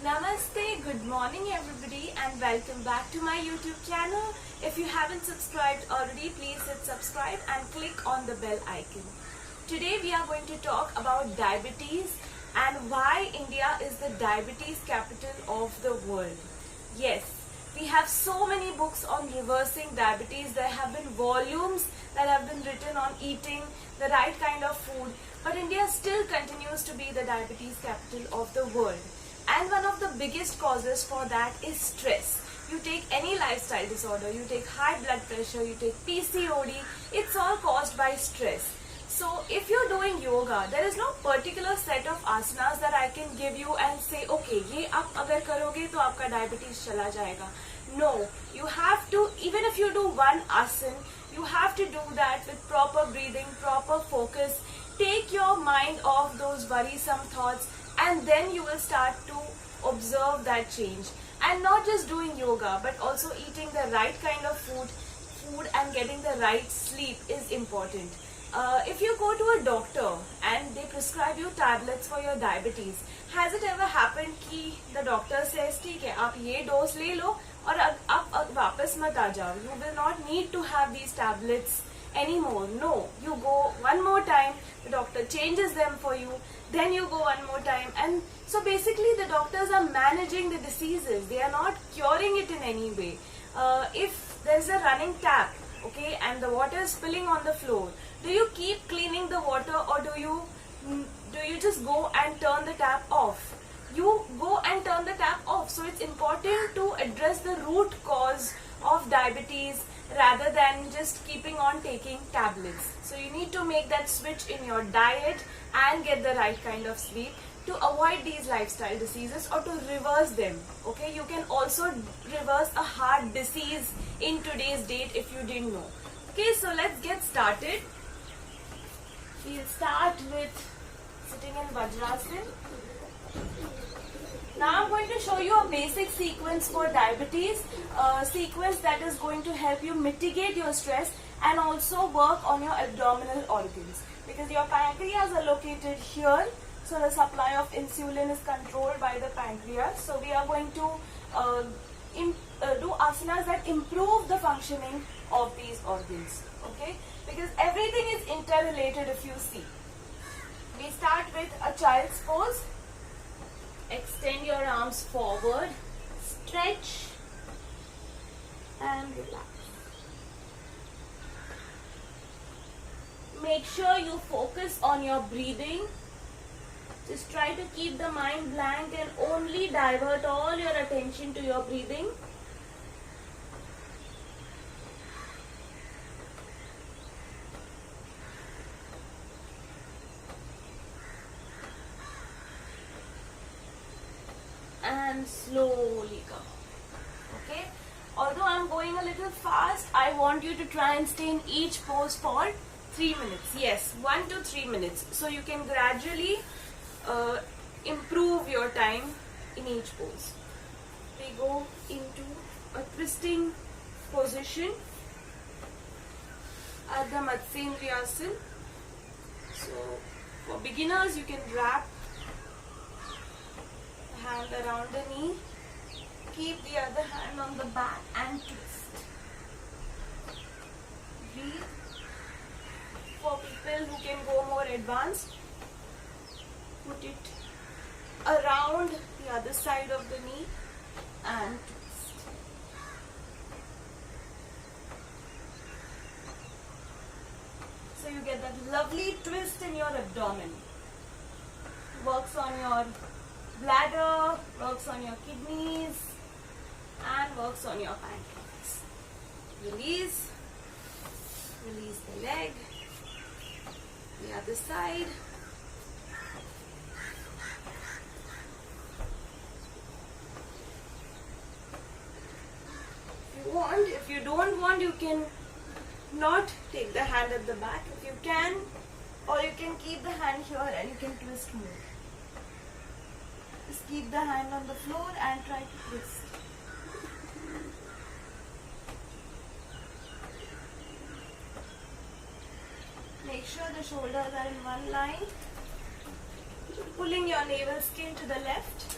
Namaste, good morning everybody and welcome back to my YouTube channel. If you haven't subscribed already, please hit subscribe and click on the bell icon. Today we are going to talk about diabetes and why India is the diabetes capital of the world. Yes, we have so many books on reversing diabetes. There have been volumes that have been written on eating the right kind of food, but India still continues to be the diabetes capital of the world. And one of the biggest causes for that is stress. You take any lifestyle disorder, you take high blood pressure, you take PCOD, it's all caused by stress. So if you're doing yoga, there is no particular set of asanas that I can give you and say, okay, ये आप अगर करोगे तो आपका diabetes चला जाएगा. No, you have to, even if you do one asan, you have to do that with proper breathing, proper focus. Take your mind off those worrisome thoughts, and then you will start to observe that change. And not just doing yoga, but also eating the right kind of food and getting the right sleep is important. If you go to a doctor and they prescribe you tablets for your diabetes, has it ever happened कि the doctor says ठीक है आप ये dose ले लो और आप वापस मत आ जाओ, you will not need to have these tablets anymore? No, you go one more time, the doctor changes them for you, then you go one more time, and so basically the doctors are managing the diseases, they are not curing it in any way. If there's a running tap, okay, and the water is spilling on the floor, do you keep cleaning the water or do you just go and turn the tap off? You go and turn the tap off. So it's important to address the root cause of diabetes rather than just keeping on taking tablets. So you need to make that switch in your diet and get the right kind of sleep to avoid these lifestyle diseases or to reverse them. Okay, you can also reverse a heart disease in today's date if you didn't know. Okay, so let's get started. We'll start with sitting in Vajrasan. Now I'm going to show you a basic sequence for diabetes, a sequence that is going to help you mitigate your stress and also work on your abdominal organs. Because your pancreas are located here, so the supply of insulin is controlled by the pancreas. So we are going to do asanas that improve the functioning of these organs. Okay, because everything is interrelated if you see. We start with a child's pose. Extend your arms forward, stretch and relax. Make sure you focus on your breathing. Just try to keep the mind blank and only divert all your attention to your breathing. And slowly come. Okay, although I'm going a little fast, I want you to try and stay in each pose for 3 minutes. Yes, 1 to 3 minutes, so you can gradually improve your time in each pose. We go into a twisting position, Ardha Matsyendriyasana. So for beginners, you can wrap hand around the knee, keep the other hand on the back and twist. Breathe. For people who can go more advanced, put it around the other side of the knee and twist. So you get that lovely twist in your abdomen. Works on your bladder, works on your kidneys and works on your pancreas. Release the leg, the other side. If you don't want, you can not take the hand at the back. If you can, or you can keep the hand here and you can twist more. Just keep the hand on the floor and try to twist. Make sure the shoulders are in one line. Pulling your navel skin to the left.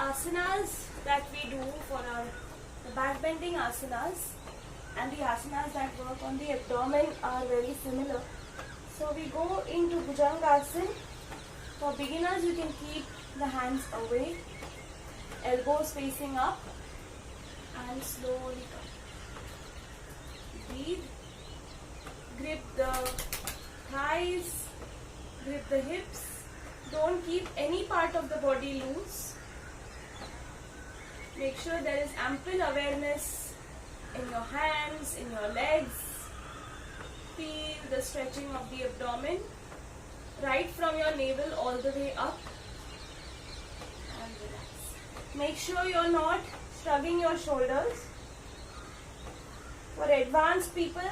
asanas that we do for the back bending asanas and the asanas that work on the abdomen are very similar. So we go into Bhujangasana. For beginners, you can keep the hands away, elbows facing up, and slowly come. Breathe. Grip the thighs, grip the hips. Don't keep any part of the body loose. Make sure there is ample awareness in your hands, in your legs. Feel the stretching of the abdomen right from your navel all the way up, and relax. Make sure you're not shrugging your shoulders. For advanced people,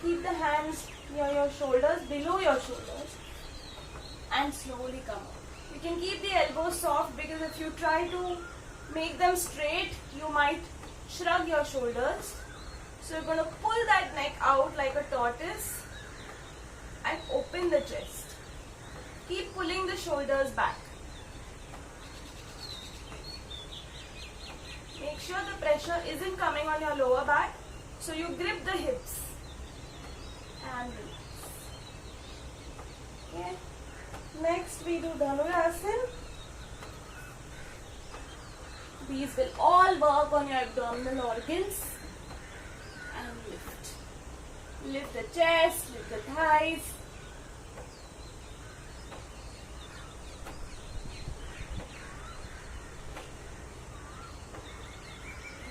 keep the hands near your shoulders, below your shoulders, and slowly come up. You can keep the elbows soft because if you try to make them straight, you might shrug your shoulders. So you're going to pull that neck out like a tortoise and open the chest. Keep pulling the shoulders back. Make sure the pressure isn't coming on your lower back. So you grip the hips and relax. Okay. Next we do Dhanurasana. These will all work on your abdominal organs. And lift. Lift the chest, lift the thighs.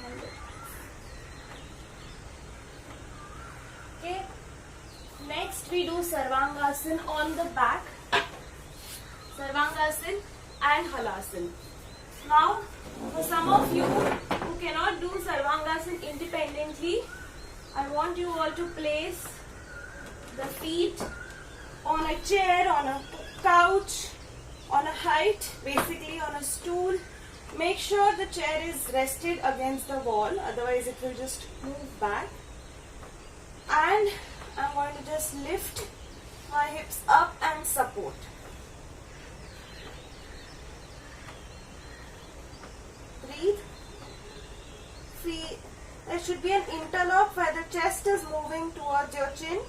And lift. Okay. Next we do Sarvangasana on the back. Sarvangasana and Halasana. Now, for some of you who cannot do Sarvangasana independently, I want you all to place the feet on a chair, on a couch, on a height, basically on a stool. Make sure the chair is rested against the wall, otherwise it will just move back. And I'm going to just lift my hips up and support. Breathe. Feel. There should be an interlock where the chest is moving towards your chin.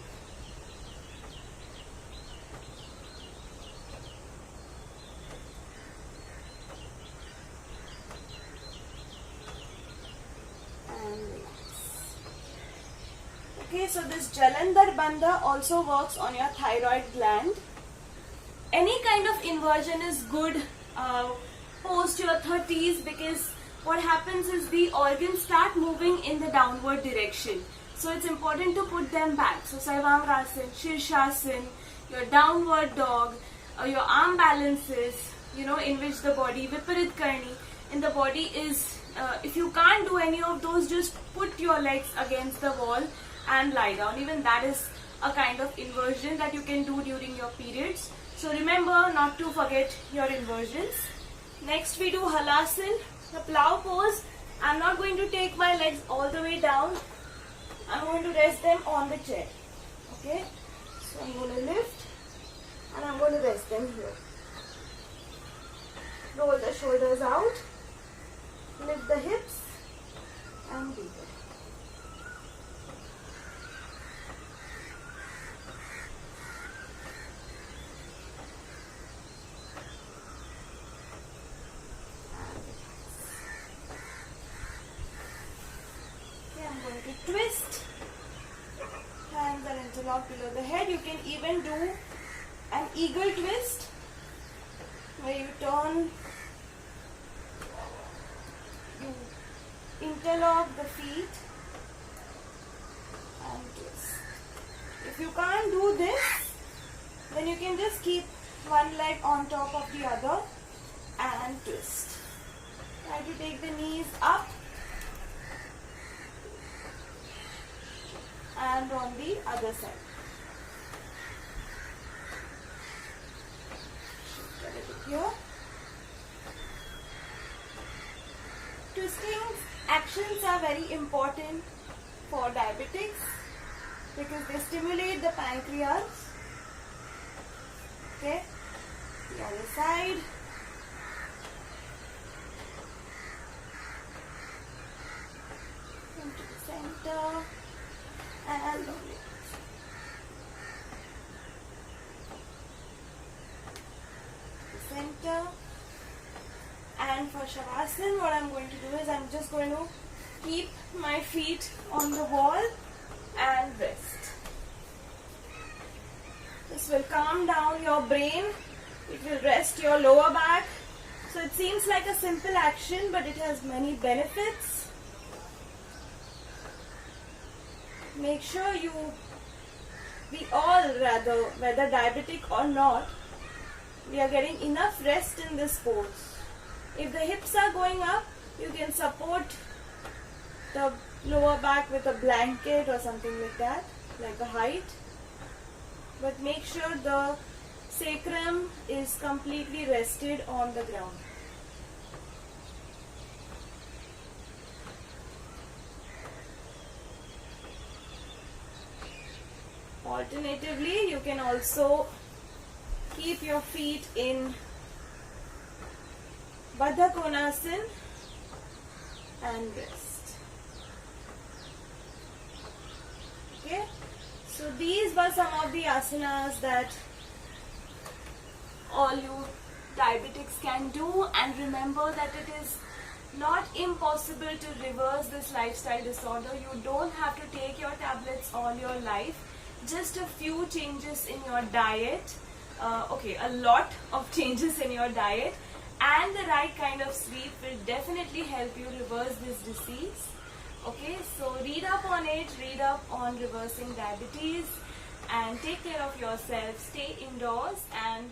And relax. Okay, so this Jalandhar Bandha also works on your thyroid gland. Any kind of inversion is good post your 30s because what happens is the organs start moving in the downward direction. So it's important to put them back. So Sarvangasana, Shirshasana, your downward dog, your arm balances, in which the body, Viparit Karni, in the body is, if you can't do any of those, just put your legs against the wall and lie down. Even that is a kind of inversion that you can do during your periods. So remember not to forget your inversions. Next we do Halasana, the plow pose. I'm not going to take my legs all the way down. I'm going to rest them on the chair. Okay? So I'm going to lift and I'm going to rest them here. Roll the shoulders out. Lift the hips and breathe. Twist. Hands are interlocked below the head. You can even do an eagle twist where you turn, you interlock the feet and twist. If you can't do this, then you can just keep one leg on top of the other and twist. Try to take the knees up and on the other side. Here. Twisting actions are very important for diabetics because they stimulate the pancreas. Okay, the other side. center and center. And for Shavasana, what I'm going to do is I'm just going to keep my feet on the wall and rest. This will calm down your brain. It will rest your lower back. So it seems like a simple action, but it has many benefits. Make sure we all rather, whether diabetic or not, we are getting enough rest in this pose. If the hips are going up, you can support the lower back with a blanket or something like that, like a height. But make sure the sacrum is completely rested on the ground. Alternatively, you can also keep your feet in Baddha Konasana and rest. Okay, so these were some of the asanas that all you diabetics can do, and remember that it is not impossible to reverse this lifestyle disorder. You don't have to take your tablets all your life. Just a few changes in your diet, a lot of changes in your diet and the right kind of sleep will definitely help you reverse this disease. Okay, so read up on it, read up on reversing diabetes, and take care of yourself. Stay indoors and